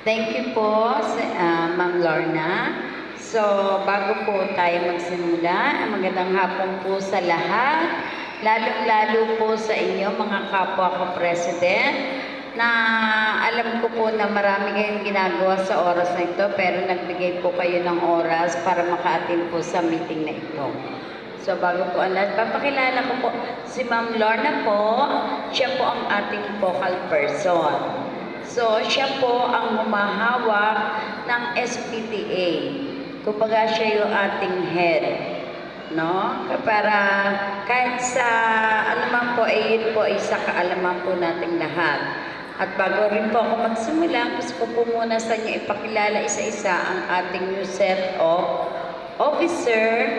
Thank you po, Ma'am Lorna. So, bago po tayo magsimula, magandang hapon po sa lahat, lalong-lalo po sa inyo mga kapwa ko President, na alam ko po na marami kayong ginagawa sa oras na ito, pero nagbigay po kayo ng oras para maka-attend po sa meeting na ito. So, bago po ang lahat, papakilala ko po si Ma'am Lorna po, siya po ang ating focal person. So, siya po ang humahawak ng SPTA. Kumbaga siya yung ating head. No? Para kahit sa ano man po, yun po ay sa kaalaman po nating lahat. At bago rin po ako magsimula, gusto ko po muna sa inyo ipakilala isa-isa ang ating new set of officer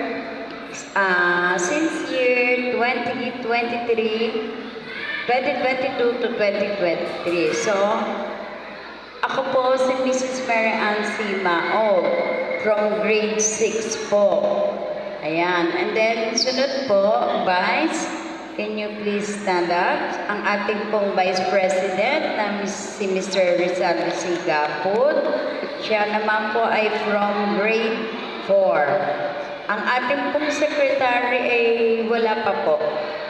since year 2022 to 2023. So, ako po si Mrs. Mary Ann C. Mao from grade 6 po. Ayan. And then, sunod po, Vice, can you please stand up? Ang ating pong Vice President na si Mr. Rizal Sigapod. Siya naman po ay from grade 4. Ang ating pong secretary ay wala pa po.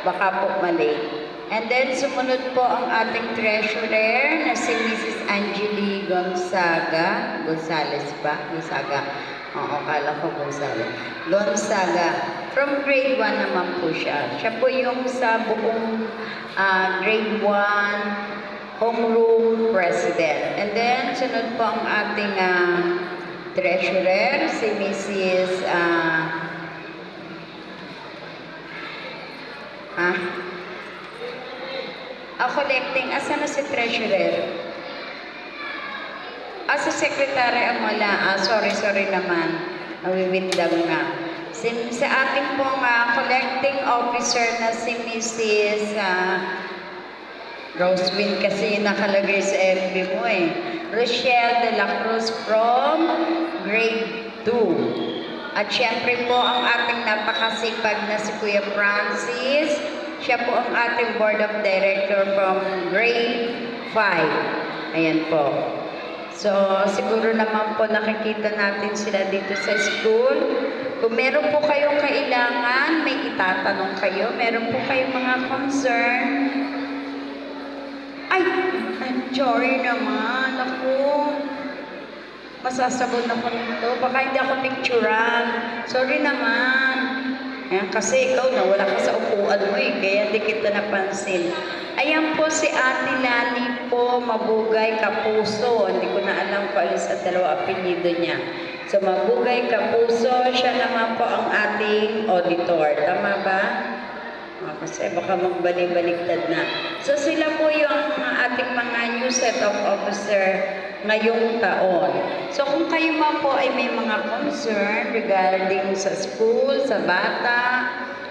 Baka po mali. And then, sumunod po ang ating treasurer na si Mrs. Angeli Gonzaga. Gonzales ba? Gonzaga. Oo, kala ko Gonzales. Gonzaga. From grade 1 naman po siya. Siya po yung sa buong grade 1 homeroom president. And then, sunod po ang ating treasurer, si Mrs. collecting, asa na si treasurer? Sa secretary ang wala. Sorry naman. Nawiwindang na. Sa ating pong collecting officer na si Mrs. Rosewin kasi yung nakalagay sa FB mo eh. Rochelle de la Cruz from grade 2. At syempre po ang ating napakasipag na si Kuya Francis. Siya po ang ating Board of Director from grade 5. Ayan po. So, siguro naman po nakikita natin sila dito sa school. Kung meron po kayong kailangan, may itatanong kayo. Meron po kayong mga concern. Ay, sorry naman. Ako, masasabon ako nito. Baka hindi ako picturean. Sorry naman. Ayan, kasi ikaw nawala ka sa upuan mo kaya hindi kita napansin. Ayan po si Ate Lani po, Mabugay Kapuso. Hindi ko na alam kung alis at dalawa apelyido niya. So, Mabugay Kapuso, siya naman po ang ating auditor. Tama ba? Kasi baka magbalik-baliktad na. So, sila po yung ating mga new set of officer ngayong taon. So, kung kayo man po ay may mga concern regarding sa school, sa bata,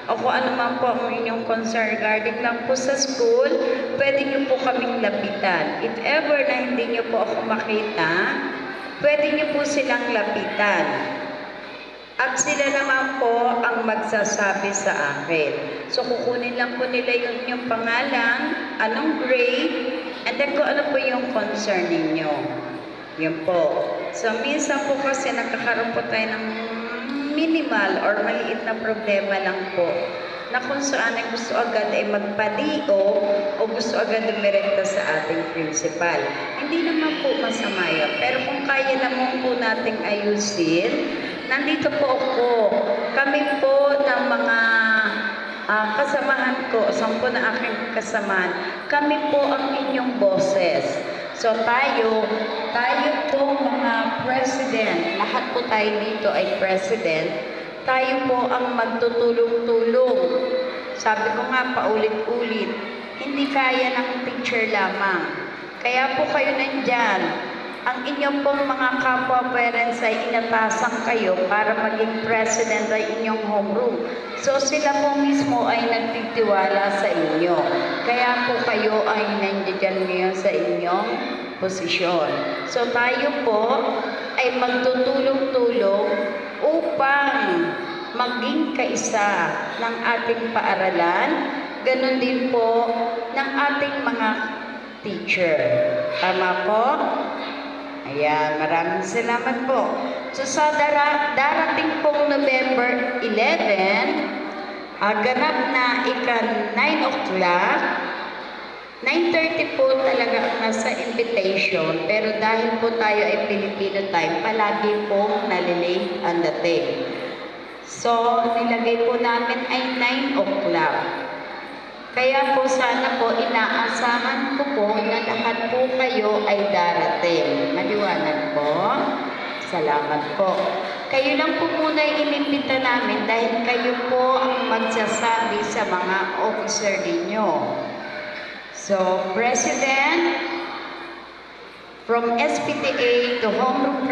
o kung ano man po ang inyong concern regarding lang po sa school, pwede nyo po kaming lapitan. If ever na hindi nyo po ako makita, pwede nyo po silang lapitan. At sila naman po ang magsasabi sa akin. So, kukunin lang po nila yung inyong pangalan, anong grade, and then kung ano po yung concern ninyo. Yun po. So, minsan po kasi nagkakaroon po tayo ng minimal or maliit na problema lang po na kung saan ay gusto agad ay magpaligo o gusto agad dumirekta sa ating principal. Hindi naman po masama yun. Pero kung kaya naman po nating ayusin, nandito po ako. Kami po ng mga kasamahan ko, 10 na aking kasamahan, kami po ang inyong boses. So tayo po mga president, lahat po tayo dito ay president, tayo po ang magtutulong-tulong. Sabi ko nga paulit-ulit, hindi kaya ng teacher lamang. Kaya po kayo nandyan. Ang inyong pong mga kapwa parents ay inatasan kayo para maging president ay inyong homeroom. So sila po mismo ay nagtitiwala sa inyo. Kaya po kayo ay nandiyan ngayon sa inyong posisyon. So tayo po ay magtutulong-tulong upang maging kaisa ng ating paaralan, ganun din po ng ating mga teacher. Tama po? Ayan, maraming salamat po. So sa darating pong November 11, ganap na ika 9 o'clock, 9:30 po talaga ang nasa invitation, pero dahil po tayo ay Filipino time, palagi pong nalilate ang dating. So, nilagay po namin ay 9 o'clock. Kaya po sana po, inaasahan ko po na lahat po kayo ay darating. Maliwanag po. Salamat po. Kayo lang po muna inimbita namin dahil kayo po ang magsasabi sa mga officer ninyo. So, President, from SPTA to Homeroom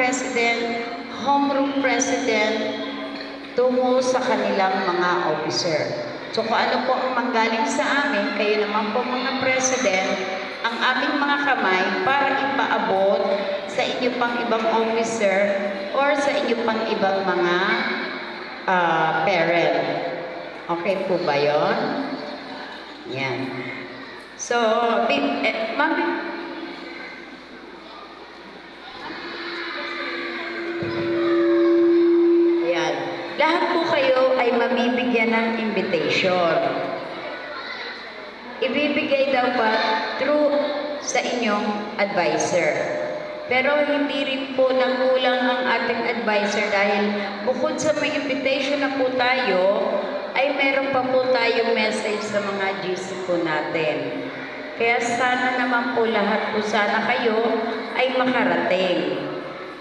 President, tungo sa kanilang mga officer. So, kung ano po ang manggaling sa amin, kayo naman po mga President, ang aming mga kamay para ipaabot sa inyo pang ibang officer or sa inyo pang ibang mga parent. Okay po ba yun? Yan. So, ayan. Lahat po kayo ay mamibigyan ng invitation. Ibibigay daw pa through sa inyong advisor. Pero hindi rin po nakulang ang ating advisor dahil bukod sa may invitation na po tayo, ay meron pa po tayong message sa mga GC po natin. Kaya sana naman po lahat po sana kayo ay makarating.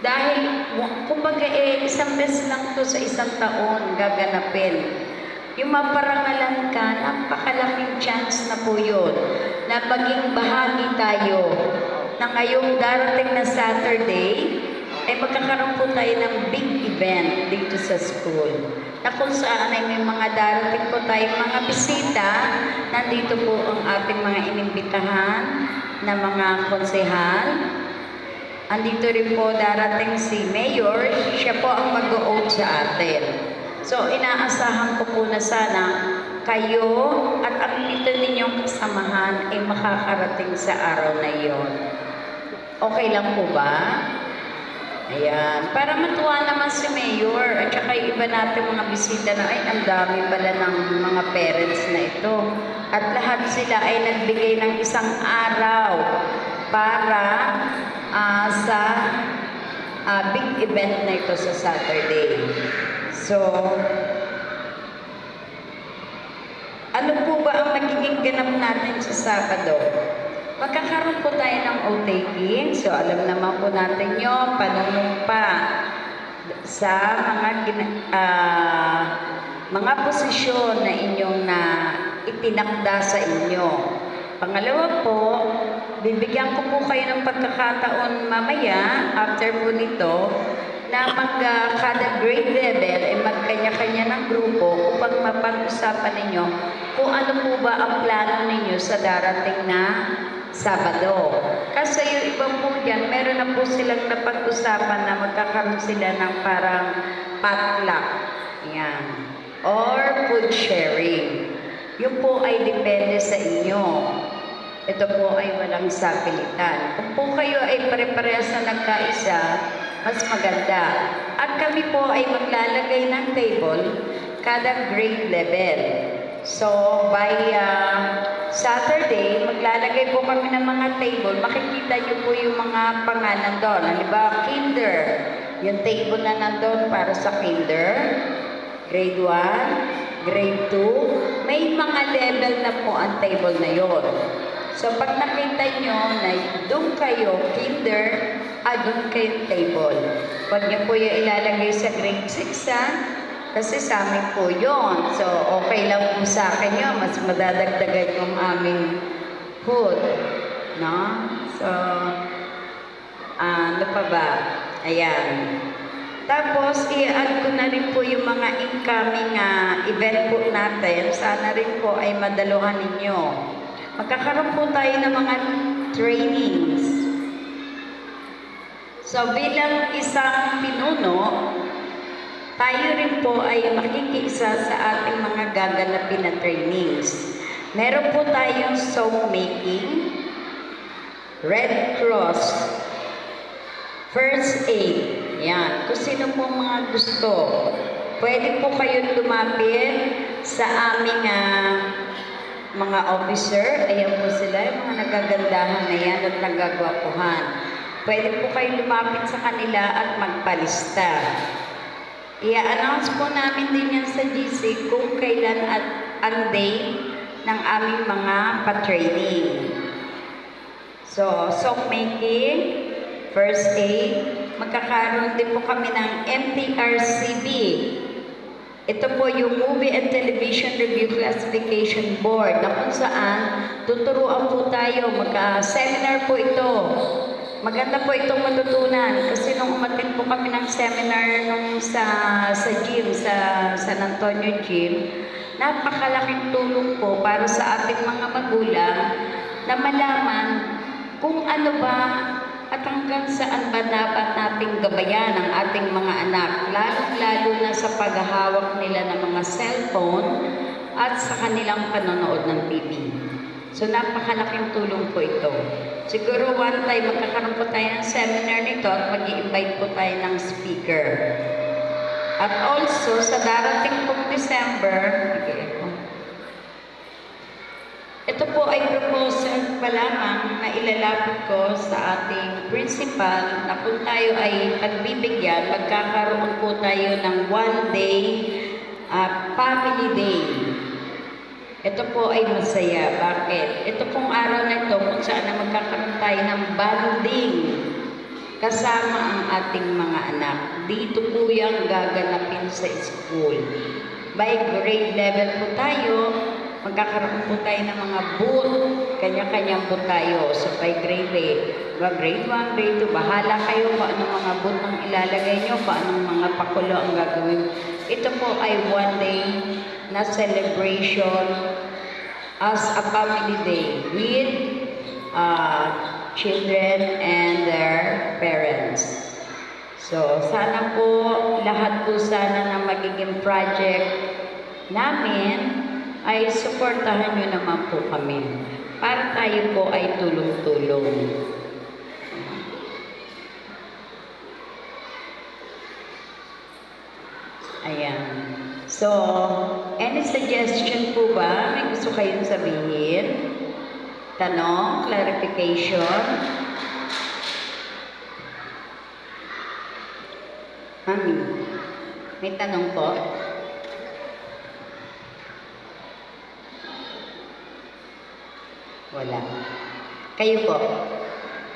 Dahil, kumbaga isang beses lang to sa isang taon gaganapin. Yung maparangalan ka, napakalaking chance na po yun na maging bahagi tayo na ngayong darating na Saturday ay magkakaroon po tayo ng big event dito sa school na kung saan ay may mga darating po tayong mga bisita. Nandito po ang ating mga inimbitahan na mga konsehal. Andito rin po darating si Mayor, siya po ang mag-o-oath sa atin. So, inaasahan ko po na sana kayo at ang ito ninyong kasamahan ay makakarating sa araw na iyon. Okay lang po ba? Ayan. Para matuwa naman si Mayor at saka yung iba natin mga bisita na ay ang dami pala ng mga parents na ito. At lahat sila ay nagbigay ng isang araw para sa big event na ito sa Saturday. So, ano po ba ang magiging ganap natin sa Sabado? Magkakaroon po tayo ng O-taking. So, alam naman po natin yun, panunumpa sa mga posisyon na inyong itinakda sa inyo. Pangalawa po, bibigyan ko po kayo ng pagkakataon mamaya, after po nito, na kada grade level ay magkanya-kanya ng grupo upang mapag-usapan ninyo kung ano po ba ang plano ninyo sa darating na Sabado. Kasi yung ibang po dyan, meron na po silang napag-usapan na magkakaroon sila ng parang potluck. Yan. Or food sharing. Yung po ay depende sa inyo. Ito po ay walang sapilitan. Kung po kayo ay pare-parehas na nagkaisa, mas maganda. At kami po ay maglalagay ng table kada grade level. So, by Saturday, maglalagay po kami ng mga table. Makikita niyo po yung mga pangalan doon. Halimbawa, kinder. Yung table na nandun para sa kinder. Grade 1, grade 2. May mga level na po ang table na yon. So, pag nakita nyo na doon kayo, kinder, doon kayo table. Huwag nyo po yung ilalagay sa grade 6, ha? Kasi sa amin po yun. So, okay lang po sa akin yun. Mas madadagdagan yung aming food. No? So, ano pa ba? Ayan. Tapos, i-add ko na rin po yung mga incoming event po natin. Sana rin po ay madaluhan ninyo. Magkakaroon po tayo ng mga trainings. So, bilang isang pinuno, tayo rin po ay makikiisa sa ating mga gaganapin na trainings. Meron po tayong song making, Red Cross, First aid. Yan. Kung sino po mga gusto, pwede po kayong lumapit sa aming mga officer. Ayan po sila, yung mga nagagandahan na yan at nagagwapuhan. Pwede po kayong lumapit sa kanila at magpalista. I-announce po namin din yan sa GC kung kailan at ang date ng aming mga pa-training. So, soap making, first aid, magkakaroon din po kami ng MTRCB. Ito po yung Movie and Television Review Classification Board na kung saan tuturuan po tayo, seminar po ito. Maganda po itong matutunan kasi nung umatin po kami ng seminar nung sa gym, sa San Antonio Gym, napakalaking tulong po para sa ating mga magulang na malaman kung ano ba at hanggang saan ba dapat nating gabayan ang ating mga anak, lalo na sa paghahawak nila ng mga cellphone at sa kanilang panonood ng TV. So napakalaking tulong po ito. Siguro one time magkakaroon po tayo ng seminar nito at mag-i-invite po tayo ng speaker. At also sa darating pong December, ito po ay proposal pa lamang na ilalapit ko sa ating principal na kung tayo ay pagbibigyan, magkakaroon po tayo ng one-day family day. Ito po ay masaya. Bakit? Ito pong araw na ito kung saan na magkakaroon tayo ng bonding kasama ang ating mga anak. Dito po yung gaganapin sa school. By grade level po tayo, magkakaroon po tayo ng mga booth, kanya-kanya po tayo. So, by grade 1, grade 2, bahala kayo kung anong mga booth ang ilalagay nyo, kung anong mga pakulo ang gagawin. Ito po ay one day na celebration as a family day with children and their parents. So, sana po, lahat po sana na magiging project namin ay suportahan nyo naman po kami para tayo po ay tulong-tulong. Ayan. So, any suggestion po ba? May gusto kayong sabihin? Tanong? Clarification? Mami, may tanong po? Wala. Kayo po?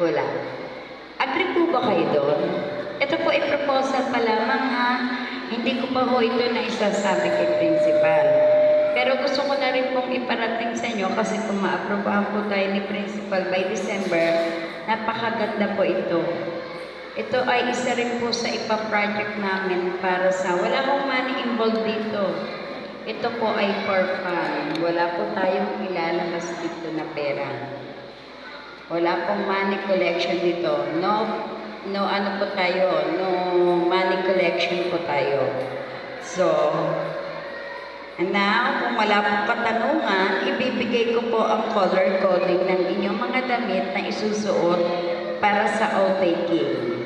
Wala. Agree po ba kayo doon? Ito po ay proposal pa lamang ha. Hindi ko pa ho ito na isasabi kay principal. Pero gusto ko na rin pong iparating sa inyo kasi kung ma-aprobahan po tayo ni principal by December, napakaganda po ito. Ito ay isa rin po sa ipa-project namin para sa wala hong money involved dito. Ito po ay for fun. Wala po tayong ilalabas dito na pera. Wala pong money collection dito. No ano po tayo, no money collection po tayo. So, and now, kung wala pong katanungan, ibibigay ko po ang color coding ng inyong mga damit na isusuot para sa outtaking.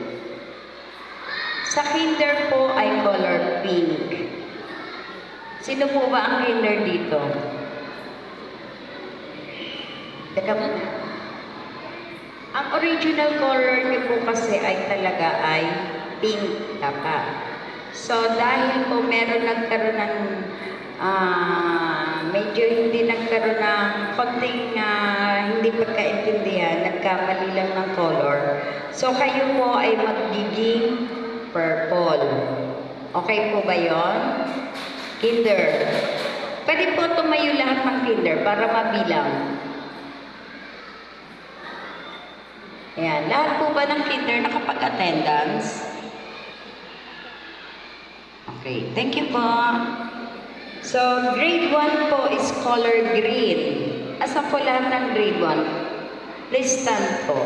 Sa kinder po ay color pink. Sino po ba ang kinder dito? Teka muna. Ang original color niyo po kasi ay talaga ay pink dapat. So, dahil po meron nagkaroon ng medyo hindi nagkaroon ng konting hindi pagkaintindihan, nagkamali lang ng color. So, kayo po ay magiging purple. Okay po ba yon? Kinder. Pwede po tumayo lahat ng kinder para mabilang. Ayan. Lahat po ba ng kinder nakapag-attendance? Okay. Thank you po. So, grade 1 po is color green. Asa po lahat ng grade 1? Please stand po.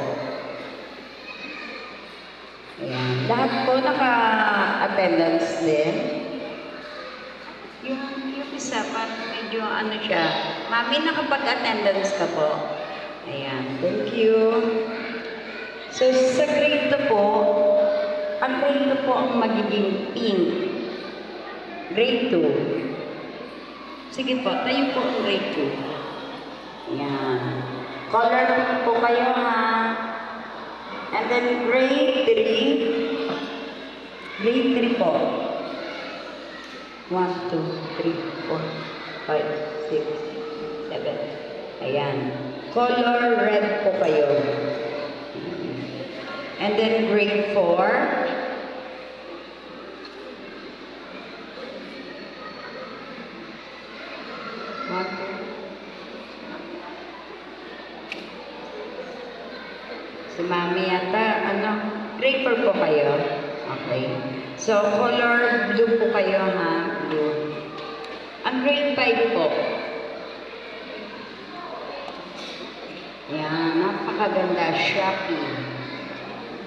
Ayan. Lahat po naka-attendance din. Yung isa, parang medyo ano siya. Mami, nakapag-attendance ka po. Ayan. Thank you. So, sa grade 2 po, Ang grade 2 po ang magiging pink. Grade 2. Sige po, tayo po ang grade 2. Yan. Color po kayo ha. And then grade 3. Grade 3 po. 1, 2, 3, 4, 5, 6, 7. Ayan. Color red po kayo. And then grade 4. Si Mami yata, grade 4 po kayo. Okay. So, color blue po kayo ha. Blue. Ang grade 5 po. Yan, napakaganda. Shopee.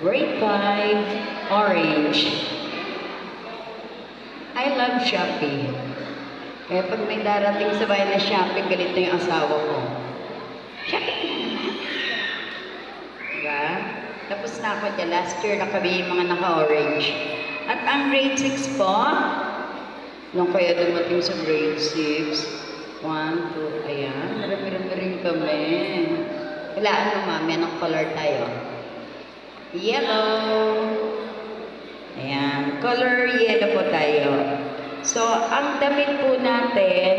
Grade 5, orange. I love Shopee. Kaya pag may darating sa bahay na Shopee, galit na yung asawa ko. Shopee! Diba? Tapos na ako dyan. Last year na kami yung mga naka-orange. At ang grade 6 po, nung kaya dumating sa grade 6, 1, 2, ayan, marami-rami rin kami. Ilaan mo, Mami, anong color tayo? Yellow. Ayan, color yellow po tayo. So, ang damit po natin,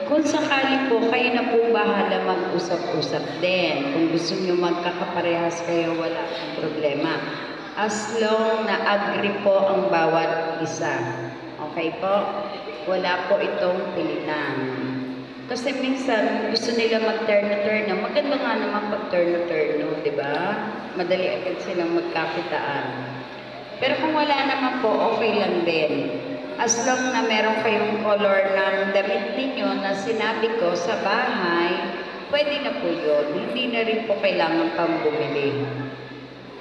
kung sakali po, kayo na po bahala mag-usap-usap din. Kung gusto nyo magkakaparehas kayo, wala akong problema. As long na agree po ang bawat isa. Okay po? Wala po itong pilitan. Kasi minsan, gusto nila mag-turno-turno. Maganda nga naman pag turno-turno, di ba? Madali agad silang magkakitaan. Pero kung wala naman po, okay lang din. As long na meron kayong color ng damit ninyo na sinabi ko sa bahay, pwede na po yun. Hindi na rin po kailangan pang bumili.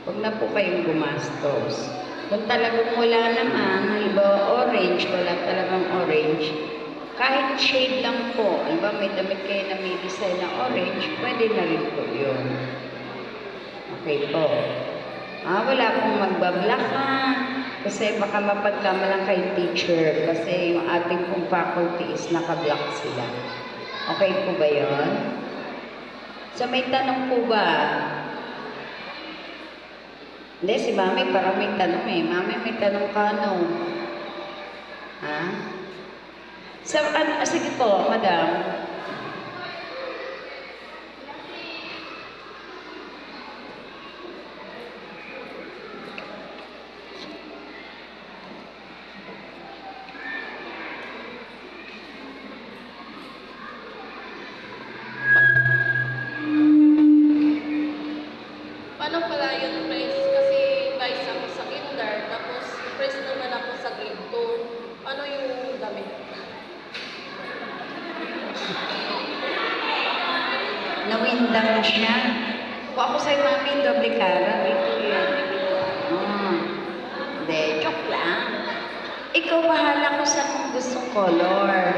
Huwag na po kayong gumastos. Kung talagang wala naman, halimbawa orange, wala talagang orange, kahit shade lang po, halimbawa may damit kayo na may design na orange, pwede na rin po yun. Okay po. Wala pong magbabla ka. Kasi baka mapagkamalang kay teacher kasi yung ating pong faculty is naka-block sila. Okay po ba yun? So may tanong po ba? Hindi, si Mami parang may tanong eh. Mami, may tanong ka, no? Ha? So, sige po, madam. Paano pala yun, Pres? Kasi guys, ako sa kinder, tapos Pres naman ako sa grade 2. Ano yung damit? Nawindang siya. Kung ako sa'yo, Mami, doble cara. Hindi, joke lang. Ikaw bahala kung saan mong gustong color.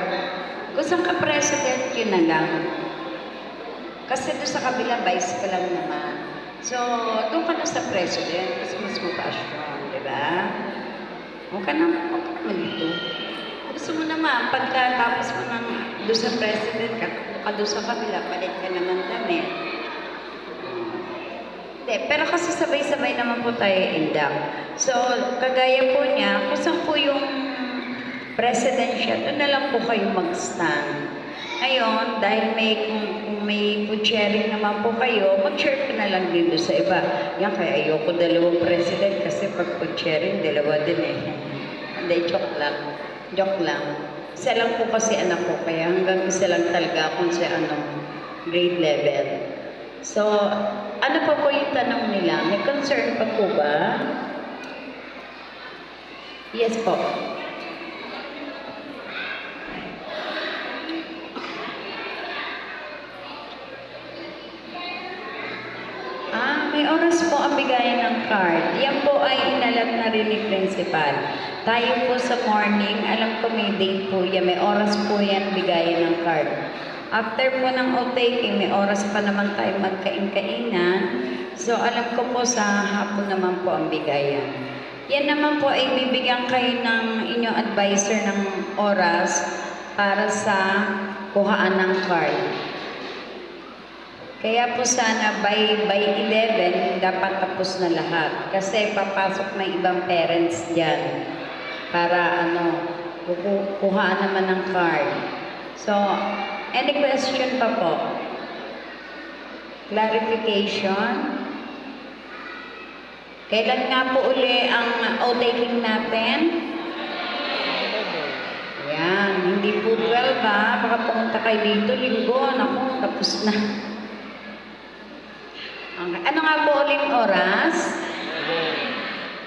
Kung saan ka president, yun na lang. Kasi doon sa kabila, vice ka lang naman. So, doon ka na sa president kasi mas mataas yun, di ba? Huwag ka naman dito. Gusto mo naman, pagkatapos mo ng doon sa president, ka doon sa kabila, palit ka naman damit. Hindi, pero kasi sabay-sabay naman po tayo induct. So, kagaya po niya, kung saan po yung presidential, doon na lang po kayo mag-stand. Ngayon, dahil kung may food sharing naman po kayo, mag-share ka na lang din doon sa iba. Yan, kaya ayoko dalawang president kasi pag food sharing, dalawa din eh. Hindi, joke lang. Joke lang. Isa lang po kasi anak ko, kaya hanggang isa lang talaga akong sa grade level. So, ano pa po yung tanong nila? May concern pa po ba? Yes po. May oras po ang bigayan ng card. Yan po ay inalat na rin ni Principal. Tayo po sa morning, alam ko may date po yan. May oras po yan bigayan ng card. After po ng outtaking, may oras pa naman tayo magkain-kainan. So, alam ko po sa hapon naman po ang bigayan. Yan naman po ay bibigyan kayo ng inyong advisor ng oras para sa kuhaan ng card. Kaya po sana by 11 dapat tapos na lahat kasi papasok na ibang parents diyan para kuhaan naman ng card. So, any question pa po? Clarification? Kailan nga po uli ang outtaking natin? Yan, hindi po 12 ha. Baka pumunta kayo dito, linggo. Naku, tapos na. Okay. Ano nga po uling oras?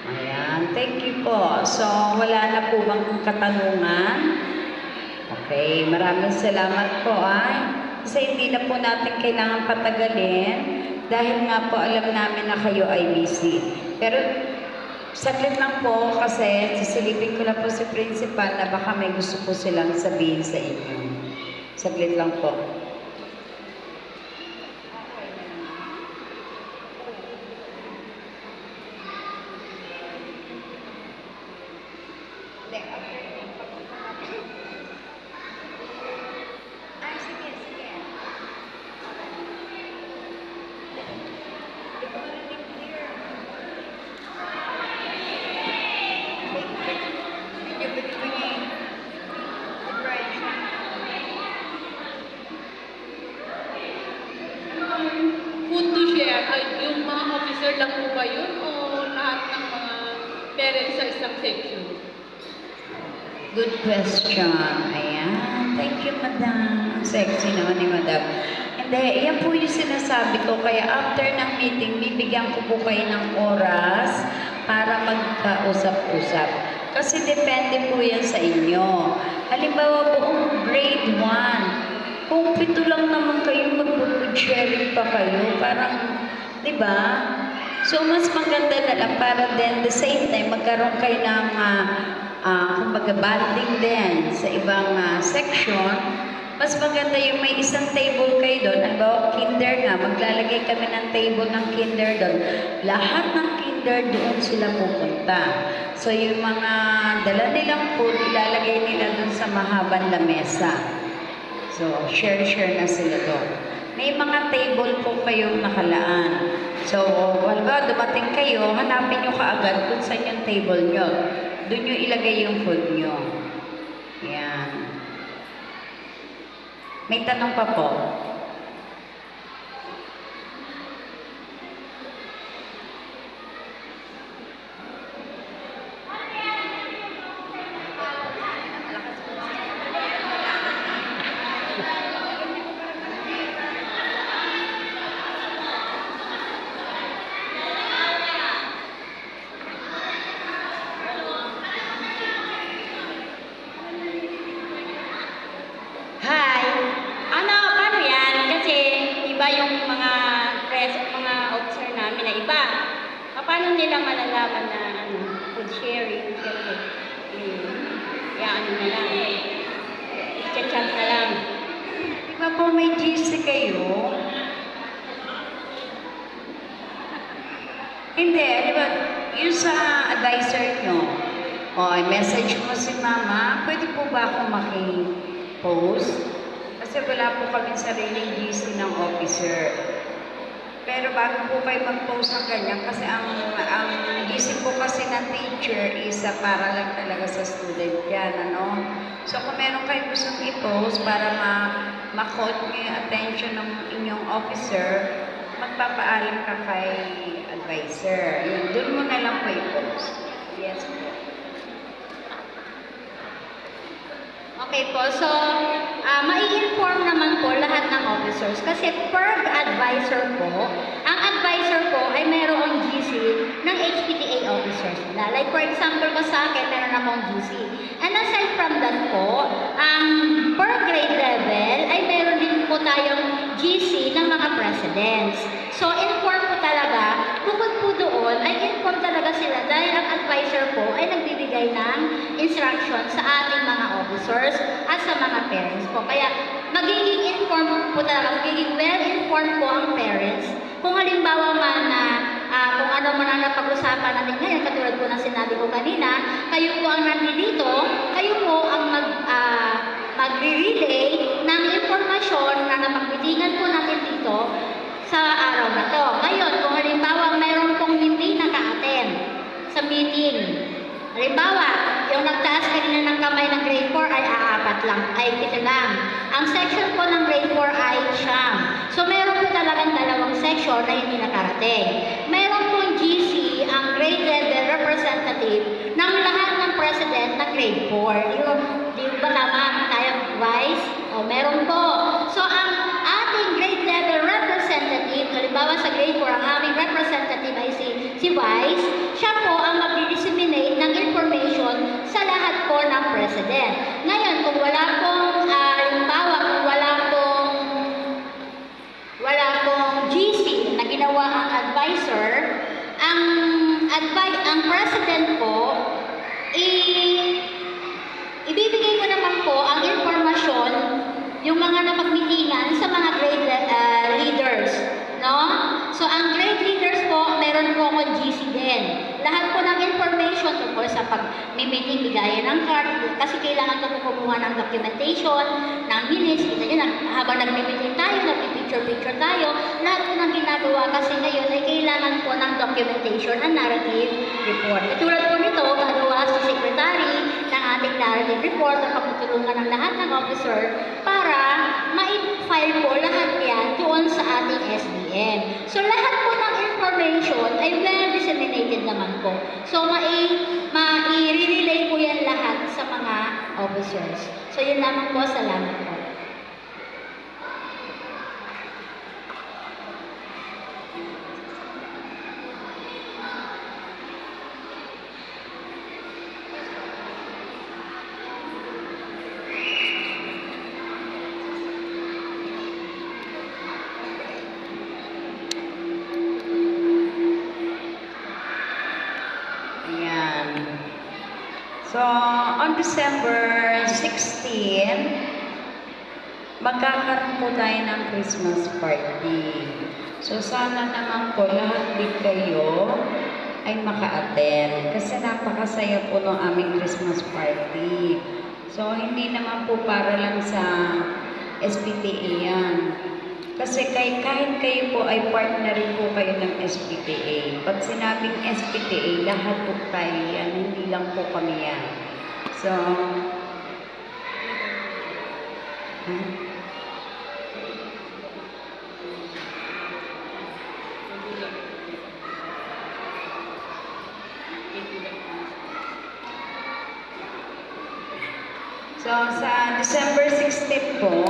Ayan, thank you po. So, wala na po bang katanungan? Okay, maraming salamat po kasi hindi na po natin kailangan patagalin dahil nga po alam namin na kayo ay busy. Pero saglit lang po kasi sisilipin ko lang po si principal na baka may gusto po silang sabihin sa inyo. Saglit lang po. Food to share, ay yung mga officer lang po ba yun o lahat ng mga parents sa isang section? Good question. Ayan. Thank you, madam. Ang sexy naman ni madam. Hindi, yan po yung sinasabi ko. Kaya after ng meeting, bibigyan ko po kayo ng oras para magkausap-usap. Kasi depende po yan sa inyo. Halimbawa, buong grade 1, kung 7 lang naman kayo, mag-food sharing pa kayo. Parang, di ba? So, mas maganda na lang para then the same time, magkaroon kayo ng kumbaga bonding din sa ibang section. Mas maganda yung may isang table kayo doon. Halimbawa, kinder nga, maglalagay kami ng table ng kinder doon. Lahat ng kinder doon sila pupunta. So, yung mga dala nilang food, ilalagay nila doon sa mahabang lamesa. So, share-share na sila doon. May mga table po kayong nakalaan. So, halimbawa, dumating kayo, hanapin nyo kaagad kung saan yung table nyo. Doon nyo ilagay yung food nyo. Yan. May tanong pa po. Hi! Paano yan? Kasi iba yung mga mga officer namin na iba. Paano nila malalaman na food sharing? Siyempre, na lang. Chat-chat na lang. Di ba po may GC kayo? Hindi, di ba, yung sa advisor nyo, message mo si mama, pwede po ba akong post? Kasi wala po kami sariling GC ng officer. Pero bago po kayo mag-post ng ganyan, kasi ang GC po kasi ng teacher is para lang talaga sa student yan, ano? So kung meron kayo gustong i-post para ma-caught nyo yung attention ng inyong officer, magpapaalam ka kay advisor. Yun, doon mo na lang po i-post. Yes po. Okay po, so mai-inform naman po lahat ng officers kasi per advisor po, ang advisor po ay mayroong GC ng HPTA officers nila. Like for example ko sa akin, meron akong GC. And aside from that po, ang per grade level ay meron din po tayong GC ng mga presidents. So inform po talaga, bukod po doon ay inform talaga sila dahil ang advisor po ay nagbibigay ng instruction sa ating mga officers at sa mga parents po. Kaya magiging informed po talaga, magiging well-informed po ang parents. Kung halimbawa man na kung ano man ang napag-usapan pag-uusapan natin ngayon, katulad po ng sinabi ko kanina, kayo po ang nandito, kayo po ang magre-relay ng impormasyon na napagbitingan po natin dito sa araw na to. Ngayon, kung halimbawa mayroon pong hindi naka-attend sa meeting, halimbawa, yung nagtaas kanina ng kamay ng grade 4 ay aapat lang, ay ito lang. Ang section po ng grade 4 ay siyam. So, meron po talagang dalawang section na hindi nakarating. Meron pong GC, ang grade level representative ng lahat ng president na grade 4. Di ba tama? Tayo, Vice? O, meron po. So, ang ating grade level representative, halimbawa sa grade 4, ang aming representative ay si Vice, siya po ang mag-disseminate ng information sa lahat po ng president. Ngayon, kung wala pong, halimbawa, kung wala pong GC na ginawa ang advisor, ang president po, ibibigay ko naman po ang informasyon, yung mga napagmitingan sa mga grade leaders, no? So, ang grade leaders po, meron po ako GC din. Lahat po ng information tungkol sa pag-meeting, bigayan ng card, kasi kailangan ko po kumuha ng documentation, ng minutes, kita nyo, habang nag-meeting tayo, nag-picture-picture tayo, lahat po ng ginagawa kasi ngayon ay kailangan po ng documentation and narrative report. Katulad po nito, gagawa si secretary ng ating narrative report na pagtutulungan ng lahat ng officer para ma-file po lahat yan doon sa ating SDM. So, lahat po ng information ay well disseminated naman po. So, mai-relay po yan lahat sa mga officers. So, yun lamang po. Salamat po. So, on December 16, magkakaroon po tayo ng Christmas party. So, sana naman po lahat din kayo ay maka-attend kasi napakasaya po ng aming Christmas party. So, hindi naman po para lang sa SPTA yan. Kasi kahit kayo po ay partner rin po kayo ng SPTA. Pag sinabing SPTA, lahat po tayo yan, hindi lang po kami yan. So, sa December 16 po,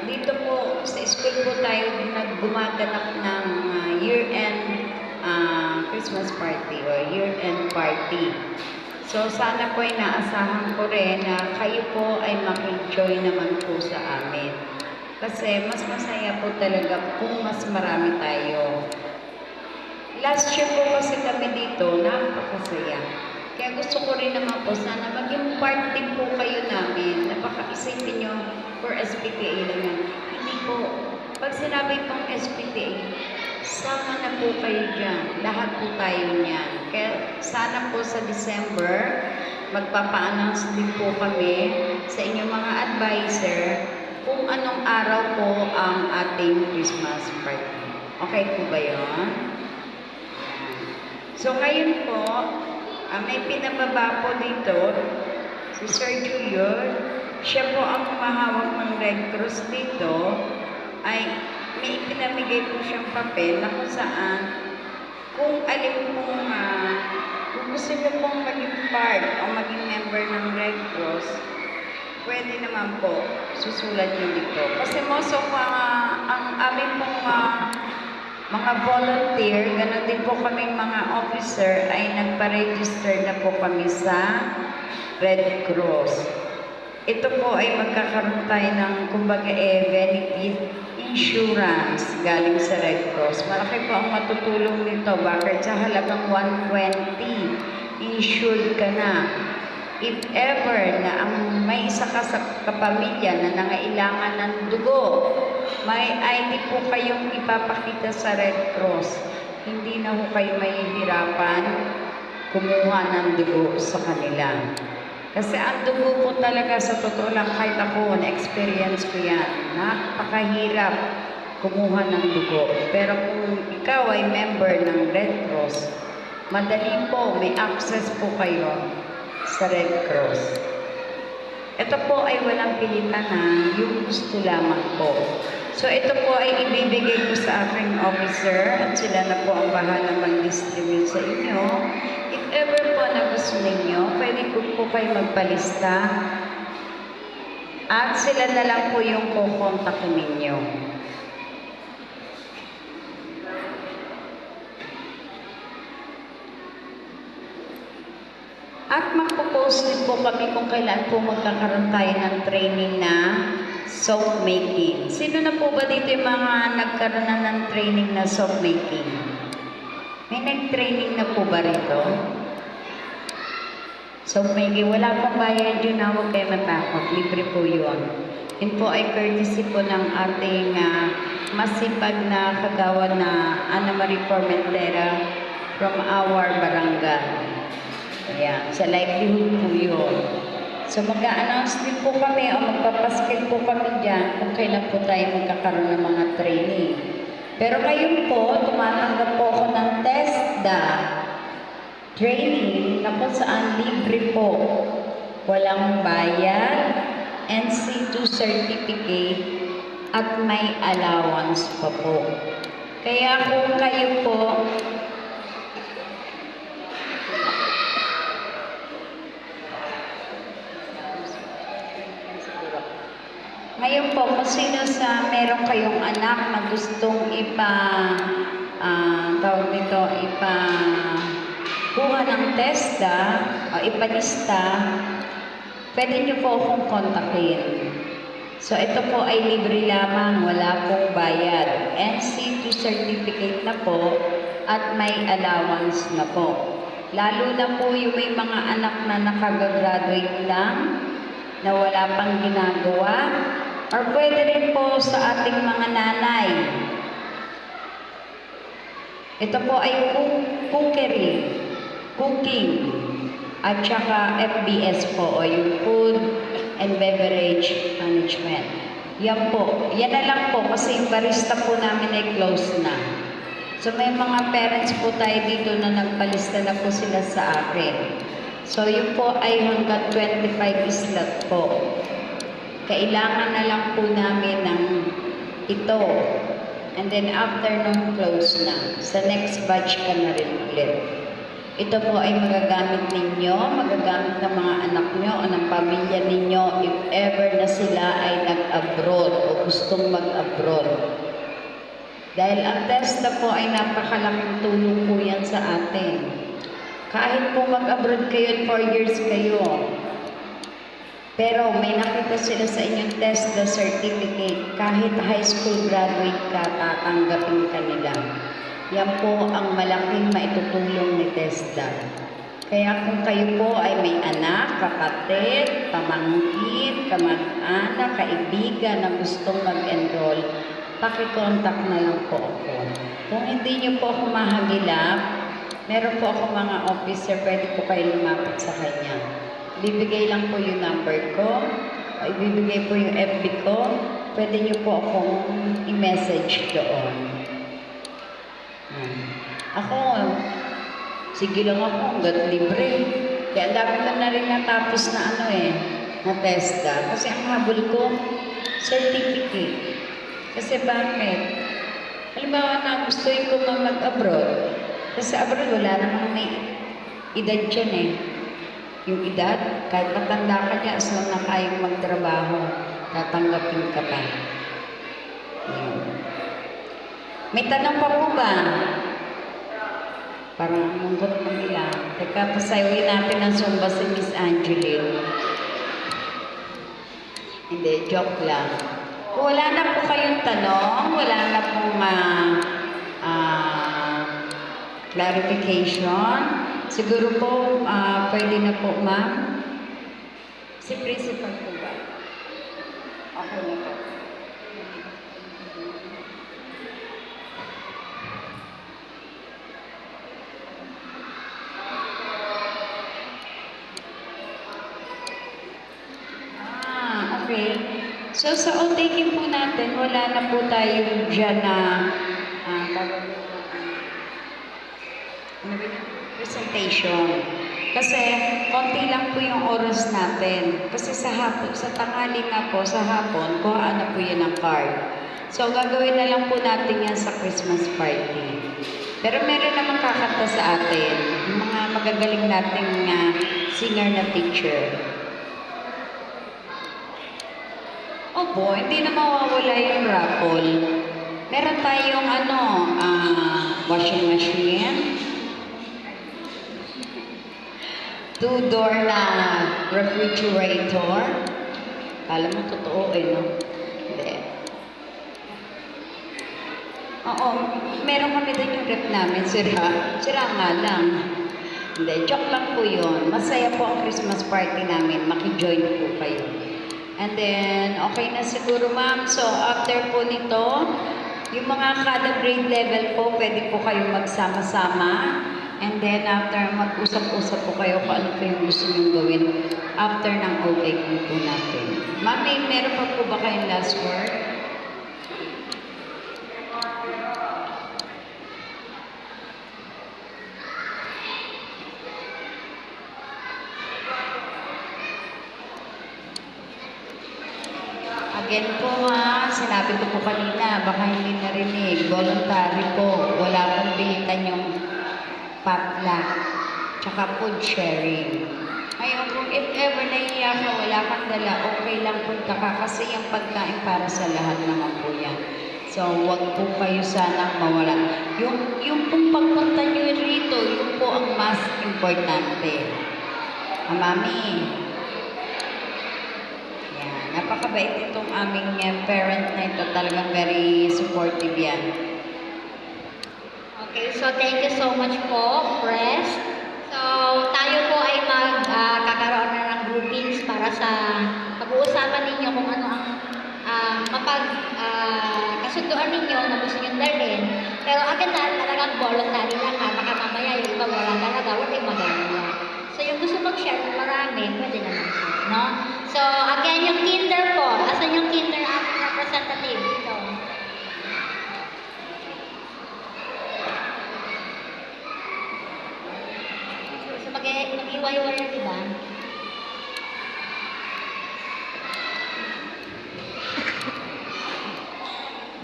dito po sa school po tayo gumaganap ng year-end Christmas party o year-end party. So, sana po ay naasahan ko rin na kayo po ay maki-join naman po sa amin. Kasi mas masaya po talaga kung mas marami tayo. Last year po kasi kami dito, napakasaya. Kaya gusto ko rin naman po, sana maging part din po kayo namin. Napaka-isipin nyo for SPTA lang yan. Hindi po, pag sinabi pong SPTA, sama na po kayo dyan. Lahat po tayo niyan. Kaya sana po sa December, magpapa-announce din po kami sa inyong mga advisor kung anong araw po ang ating Christmas party. Okay po ba yun? So ngayon po, may pinababa po dito, si Sir Julio, siya po ang mahawak ng Red Cross dito, ay may ipinamigay po siyang papel na kung saan, kung alin pong, kung gusto niyo pong maging part o maging member ng Red Cross, pwede naman po, susulat niyo dito. Kasi most of ang aming pong mga volunteer, gano'n din po kaming mga officer ay nagpa-register na po kami sa Red Cross. Ito po ay magkakaroon tayo ng kumbaga benefit insurance galing sa Red Cross. Malaki po ang matutulong nito. Bakit? Sa halagang 120, insured ka na. If ever na may isa ka sa kapamilya na nangailangan ng dugo, may ID po kayong ipapakita sa Red Cross. hindi na ho kayo mahihirapan kumuha ng dugo sa kanila. Kasi ang dugo po talaga sa totoo lang, kahit ako, na-experience ko yan, napakahirap kumuha ng dugo. Pero kung ikaw ay member ng Red Cross, madali po, may access po kayo sa Red Cross. Ito po ay walang pilitan na, yung gusto lamang po. So ito po ay ibibigay ko sa aking officer at sila na po ang bahala mag-distribute sa inyo. If ever po na gusto ninyo, pwede po kayo magpalista at sila na lang po yung kukontakin ninyo. At magpo-post din po kami kung kailan po magkakaroon tayo ng training na soap making. Sino na po ba dito yung mga nagkaroon na ng training na soap making? May nag-training na po ba rito? Soap making, wala pong bayad yun na, huwag kayo matakot. Libre po yun. Yun po ay courtesy po ng ating masipag na kagawad na Ana Marie Formentera from our barangay. Ayan, sa livelihood po yun. So mag-a-announce din po kami o magpapaskil po kami dyan kung kailan po tayo magkakaroon ng mga training. Pero ngayon po, tumatanggap po ako ng TESDA training na kung saan libre po. Walang bayad, NC2 certificate, at may allowance pa po. Kaya kung kayo po ngayon po, kung sino sa meron kayong anak na gustong kuha ng TESDA o ipalista, pwede niyo po akong kontakin. So ito po ay libre lamang, wala pong bayad. NC2 certificate na po at may allowance na po. Lalo na po yung may mga anak na nakagagraduate lang, na wala pang ginagawa, or pwede rin po sa ating mga nanay. Ito po ay cooking, at saka FBS po, o yung Food and Beverage Management. Yan po. Yan na lang po, kasi yung barista po namin ay close na. So may mga parents po tayo dito na nagpalista na po sila sa akin. So yun po ay hanggang 25 slot po. Kailangan na lang po namin ng ito. And then after nung close na, sa next batch ka na rin ulit. Ito po ay magagamit ninyo, magagamit ng mga anak nyo o ng pamilya ninyo if ever na sila ay nag-abroad o gustong mag-abroad. Dahil ang TESDA po ay napakalaking tulong po yan sa atin. Kahit po mag-abroad kayo, 4 years kayo, pero may nakita sila sa inyong TESDA certificate, kahit high school graduate ka, tatanggapin ka nila. Yan po ang malaking maitutulong ni TESDA. Kaya kung kayo po ay may anak, kapatid, pamangkin, kamag-anak, kaibigan na gustong mag-enroll, pakicontact na lang po ako. Kung hindi niyo po ako mahagilap, meron po ako mga officer, pwede po kayo lumapit sa kanya. Ibibigay lang po yung number ko, o ibibigay po yung FB ko, pwede niyo po akong i-message doon. Ako, sige lang ako, hanggang libre. Kaya dami ko na rin natapos na na TESDA. Kasi ang habol ko, certificate. Kasi bakit? Halimbawa na gusto ko mag-abroad. Kasi abroad, wala namang may edad dyan Yung edad, kahit matanda ka niya, as long na kayang magtrabaho, tatanggapin ka pa. Yun. May tanong pa po ba? Parang munggot na nila. Teka, pasayawin natin ang Zumba si Miss Angeline. Hindi, joke lang. Kung wala na po kayong tanong, wala na pong clarification, siguro po, pwede na po, ma'am. Si principal po ba? Ako na po. Okay. So sa all taking po natin, wala na po tayo dyan na ano ba yun? Presentation. Kasi konti lang po yung oras natin. Kasi sa hapon, sa tanghali nga po, sa hapon, kuhaan na po yun ang card. So gagawin na lang po natin yan sa Christmas party. Pero meron naman kakanta sa atin, yung mga magagaling nating singer na teacher. Opo, hindi na mawawala yung raffle. Meron tayong washing machine, 2-door na refrigerator. Kala mo totoo no? Hindi. Oo, meron kami doon yung rep namin, sira. Sira nga lang. Hindi, joke lang po yun. Masaya po ang Christmas party namin. Maki-join po kayo. And then, okay na siguro ma'am. So, after po nito, yung mga kada grade level po, pwede po kayo magsama-sama. And then, after mag-usap-usap po kayo kung ano po yung gusto nyo gawin after ng OTQ po natin. Ma'am, meron pa po ba kayong last word? Again po sinabi ko po kanina, baka hindi narinig, voluntary po, wala pong bilitan yung potluck, tsaka food sharing. Ngayon, kung if ever nahiya ka, wala kang dala, okay lang punta ka kasi yung pagkain para sa lahat naman po yan. So, wag po kayo sanang mawala. Yung pong pagpunta nyo rito, yun po ang mas importante. Mami, napakabait itong aming parent na ito. Talagang very supportive yan. Okay, so thank you so much po, Pres. So, tayo po ay magkakaroon na ng groupings para sa pag-uusapan ninyo kung ano ang kasunduan ninyo na gusto nyo dalhin. Pero agad na talagang voluntary lang ha. Baka mamaya yung iba wala talaga, wala yung magagawa. So, yung gusto mag-share ng marami, pwede naman siya, no? So, again, yung kinder po. Asan yung kinder ating representative? Dito. So, mag-iwaiwai na, di ba?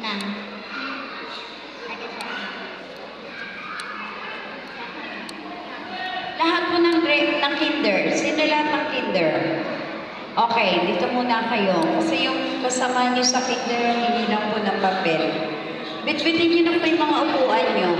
Nang. Lahat po ng kinder. Sino lahat ng kinder? Okay, dito muna kayo. Kasi yung kasama nyo sa kinder, hindi lang po ng papel. Bitbitin nyo na po yung mga upuan nyo.